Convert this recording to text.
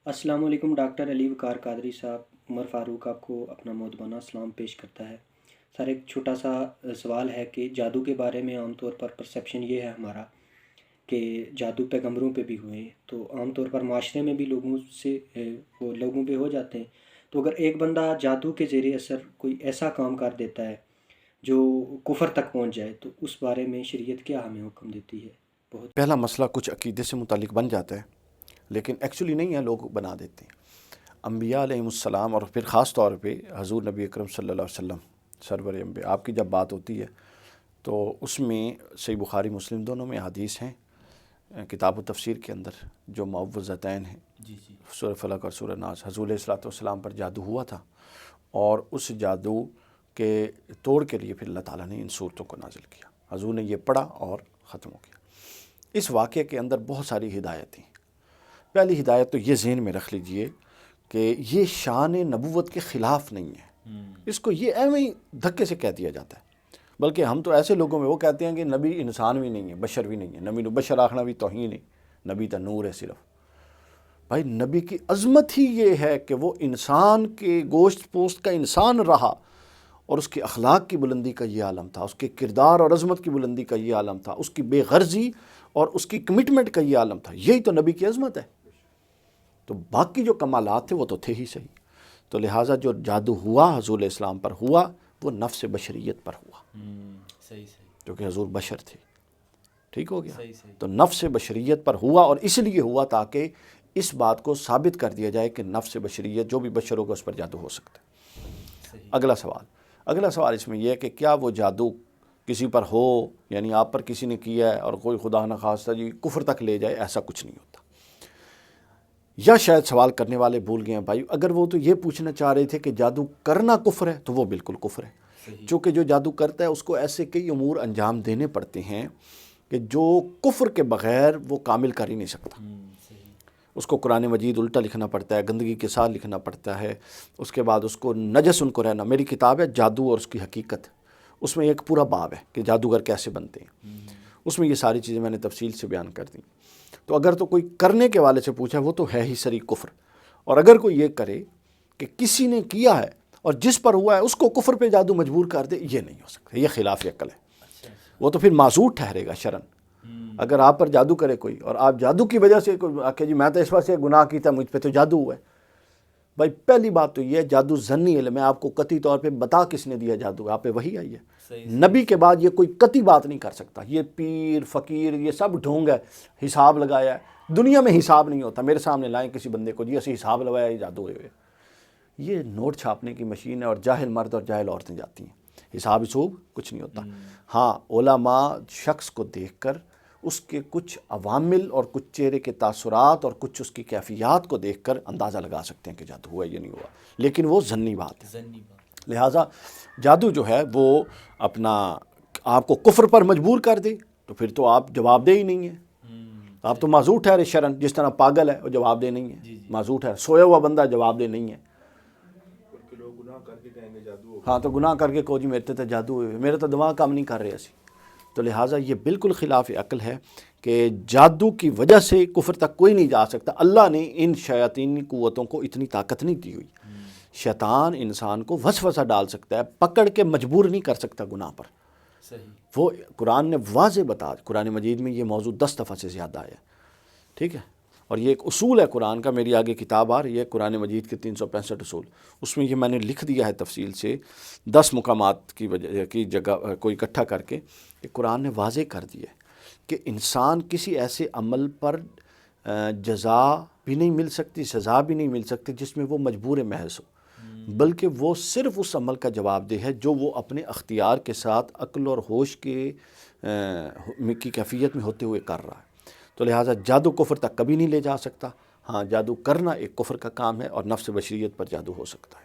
السلام علیکم ڈاکٹر علی وقار قادری صاحب. عمر فاروق آپ کو اپنا مودبانہ سلام پیش کرتا ہے. سر ایک چھوٹا سا سوال ہے کہ جادو کے بارے میں عام طور پر پرسیپشن یہ ہے ہمارا کہ جادو پیغمبروں پہ بھی ہوئے ہیں، تو عام طور پر معاشرے میں بھی وہ لوگوں پہ ہو جاتے ہیں. تو اگر ایک بندہ جادو کے زیر اثر کوئی ایسا کام کر دیتا ہے جو کفر تک پہنچ جائے، تو اس بارے میں شریعت کیا ہمیں حکم دیتی ہے؟ پہلا مسئلہ کچھ عقیدے سے متعلق بن جاتا ہے، لیکن ایکچولی نہیں ہے، لوگ بنا دیتے ہیں. انبیاء علیہ السلام اور پھر خاص طور پہ حضور نبی اکرم صلی اللہ علیہ وسلم سرور انبیاء آپ کی جب بات ہوتی ہے تو اس میں صحیح بخاری مسلم دونوں میں حدیث ہیں، کتاب و تفسیر کے اندر جو معوذتین ہیں، سورہ فلق اور سورہ ناس. حضور علیہ الصلوۃ والسلام پر جادو ہوا تھا اور اس جادو کے توڑ کے لیے پھر اللہ تعالیٰ نے ان صورتوں کو نازل کیا. حضور نے یہ پڑھا اور ختم ہو گیا. اس واقعے کے اندر بہت ساری ہدایتیں. پہلی ہدایت تو یہ ذہن میں رکھ لیجئے کہ یہ شان نبوت کے خلاف نہیں ہے. اس کو یہ ایویں ہی دھکے سے کہہ دیا جاتا ہے، بلکہ ہم تو ایسے لوگوں میں وہ کہتے ہیں کہ نبی انسان بھی نہیں ہے، بشر بھی نہیں ہے. نبی نو بشر آخنا بھی توہین ہے، نبی تا نور ہے صرف. بھائی نبی کی عظمت ہی یہ ہے کہ وہ انسان کے گوشت پوست کا انسان رہا، اور اس کے اخلاق کی بلندی کا یہ عالم تھا، اس کے کردار اور عظمت کی بلندی کا یہ عالم تھا، اس کی بے غرضی اور اس کی کمٹمنٹ کا یہ عالم تھا. یہی تو نبی کی عظمت ہے. تو باقی جو کمالات تھے وہ تو تھے ہی صحیح. تو لہٰذا جو جادو ہوا حضور علیہ السلام پر ہوا وہ نفس بشریت پر ہوا، کیونکہ حضور بشر تھے. ٹھیک ہو گیا. تو نفس بشریت پر ہوا، اور اس لیے ہوا تاکہ اس بات کو ثابت کر دیا جائے کہ نفس بشریت جو بھی بشر ہوگا اس پر جادو ہو سکتا ہے. اگلا سوال اس میں یہ ہے کہ کیا وہ جادو کسی پر ہو، یعنی آپ پر کسی نے کیا ہے اور کوئی خدا نخواستہ جی کفر تک لے جائے، ایسا کچھ نہیں ہوتا. یا شاید سوال کرنے والے بھول گئے ہیں بھائی، اگر وہ تو یہ پوچھنا چاہ رہے تھے کہ جادو کرنا کفر ہے، تو وہ بالکل کفر ہے. چونکہ جو جادو کرتا ہے اس کو ایسے کئی امور انجام دینے پڑتے ہیں کہ جو کفر کے بغیر وہ کامل کر ہی نہیں سکتا. اس کو قرآن مجید الٹا لکھنا پڑتا ہے، گندگی کے ساتھ لکھنا پڑتا ہے. اس کے بعد اس کو نجس ان کو رہنا. میری کتاب ہے جادو اور اس کی حقیقت، اس میں ایک پورا باب ہے کہ جادوگر کیسے بنتے ہیں. اس میں یہ ساری چیزیں میں نے تفصیل سے بیان کر دیں. تو اگر تو کوئی کرنے کے والے سے پوچھا وہ تو ہے ہی صریح کفر. اور اگر کوئی یہ کرے کہ کسی نے کیا ہے اور جس پر ہوا ہے اس کو کفر پہ جادو مجبور کر دے، یہ نہیں ہو سکتا، یہ خلاف عقل ہے. وہ تو پھر معذور ٹھہرے گا شرعن. اگر آپ پر جادو کرے کوئی اور آپ جادو کی وجہ سے کہ جی میں تو اس وجہ سے گناہ کیا تھا، مجھ پہ تو جادو ہوا ہے. بھائی پہلی بات تو یہ ہے جادو ظنی علم ہے. آپ کو قطعی طور پہ بتا کس نے دیا جادو؟ آپ پہ وحی آئی ہے. نبی کے بعد یہ کوئی قطعی بات نہیں کر سکتا. یہ پیر فقیر یہ سب ڈھونگ ہے، حساب لگایا ہے. دنیا میں حساب نہیں ہوتا. میرے سامنے لائیں کسی بندے کو، جی اسی حساب لگایا یہ جادو ہوئے. یہ نوٹ چھاپنے کی مشین ہے، اور جاہل مرد اور جاہل عورتیں جاتی ہیں. حساب حسوب کچھ نہیں ہوتا. ہاں علماء شخص کو دیکھ کر اس کے کچھ عوامل اور کچھ چہرے کے تاثرات اور کچھ اس کی کیفیات کو دیکھ کر اندازہ لگا سکتے ہیں کہ جادو ہوا یا نہیں ہوا، لیکن وہ ظنی بات ہے. لہٰذا جادو جو ہے وہ اپنا آپ کو کفر پر مجبور کر دے تو پھر تو آپ جواب دہ ہی نہیں ہیں. آپ تو معذور ٹھہرے شرعن. جس طرح پاگل ہے وہ جواب دہ نہیں ہے، معذور ٹھہرے. سویا ہوا بندہ جواب دہ نہیں ہے. ہاں تو گناہ کر کے کو جی میرے تے جادو ہوئے، میرے تو دماغ کام نہیں کر رہے اسی. تو لہٰذا یہ بالکل خلاف عقل ہے کہ جادو کی وجہ سے کفر تک کوئی نہیں جا سکتا. اللہ نے ان شیاطینی قوتوں کو اتنی طاقت نہیں دی ہوئی. شیطان انسان کو وسوسہ ڈال سکتا ہے، پکڑ کے مجبور نہیں کر سکتا گناہ پر. وہ قرآن نے واضح بتا، قرآن مجید میں یہ موضوع 10 دفعہ سے زیادہ آیا. ٹھیک ہے. اور یہ ایک اصول ہے قرآن کا. میری آگے کتاب آ رہی ہے قرآن مجید کے 365 اصول. اس میں یہ میں نے لکھ دیا ہے تفصیل سے 10 مقامات کی جگہ کو اکٹھا کر کے کہ قرآن نے واضح کر دیا کہ انسان کسی ایسے عمل پر جزا بھی نہیں مل سکتی، سزا بھی نہیں مل سکتی جس میں وہ مجبور محض ہو، بلکہ وہ صرف اس عمل کا جواب دہ ہے جو وہ اپنے اختیار کے ساتھ عقل اور ہوش کی کیفیت میں ہوتے ہوئے کر رہا ہے. تو لہٰذا جادو کفر تک کبھی نہیں لے جا سکتا. ہاں جادو کرنا ایک کفر کا کام ہے اور نفس بشریت پر جادو ہو سکتا ہے.